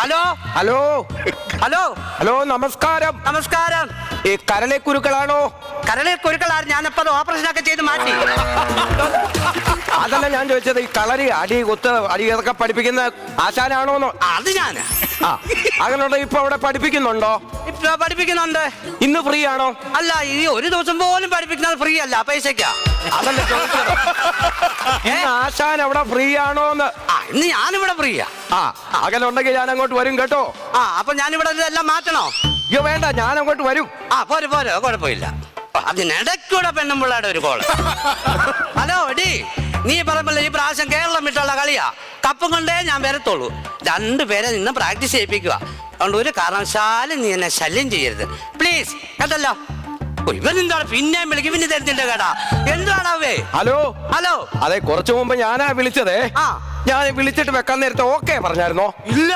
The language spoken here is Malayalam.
ഹലോ ഹലോ ഹലോ ഹലോ നമസ്കാരം. നമസ്കാരം. ഈ കരളെ കുരുക്കളാണോ? കരളിൽ കുരുക്കളാണ്. ഞാനിപ്പോ ഓപ്പറേഷൻ ഒക്കെ ചെയ്ത് മാറ്റി. അതല്ല ഞാൻ ചോദിച്ചത്, ഈ കളരി അടി കുത്ത് അടി ഇതൊക്കെ പഠിപ്പിക്കുന്ന ആശാനാണോന്നോ? അത് ഞാനാ. അങ്ങനെയുണ്ടോ? ഇപ്പൊ അവിടെ പഠിപ്പിക്കുന്നുണ്ടോ? ഇപ്പൊ പഠിപ്പിക്കുന്നുണ്ട്. ഇന്ന് ഫ്രീ ആണോ? അല്ല, ഈ ഒരു ദിവസം പോലും പഠിപ്പിക്കുന്നത് ഫ്രീ അല്ല, പൈസക്കാ. അതല്ല ചോദിച്ചത്, ഇന്ന് ആശാൻ അവിടെ ഫ്രീ ആണോന്ന്. ഇന്ന് ഞാനിവിടെ ഫ്രീയാ. അങ്ങനെ ഉണ്ടെങ്കിൽ ഞാൻ അങ്ങോട്ട് വരും കേട്ടോ. അപ്പൊ ഞാനിവിടെ എല്ലാം മാറ്റണോ? അയ്യോ വേണ്ട, ഞാൻ അങ്ങോട്ട് വരും. പോരെ പോരെ, കുഴപ്പമില്ല. അതിനിടയ്ക്കൂടെ പെണ്ണുമ്പിള്ളയുടെ ഒരു കോള്. ഹലോ ഡി, നീ പറയുമ്പോൾ ഈ പ്രാവശ്യം കേരളം വിട്ടുള്ള കളിയാ. കപ്പും കൊണ്ടേ ഞാൻ വരത്തുള്ളൂ. രണ്ടുപേരെ നിന്ന് പ്രാക്ടീസ് ചെയ്യിപ്പിക്കുക. അതുകൊണ്ട് ഒരു കാരണവശാലും നീ എന്നെ ശല്യം ചെയ്യരുത് പ്ലീസ്, കേട്ടല്ലോ. ഇവനെന്താണ് പിന്നെയും വിളിക്കും, പിന്നെ തരുന്നില്ല കേട്ടാ. എന്താണാവേ? Hello hello. അതെ, കുറച്ചു മുമ്പ് ഞാനാ വിളിച്ചതേ. ഞാൻ വിളിച്ചിട്ട് വെക്കാൻ നേരത്തെ ഓക്കെ പറഞ്ഞായിരുന്നോ? ഇല്ല.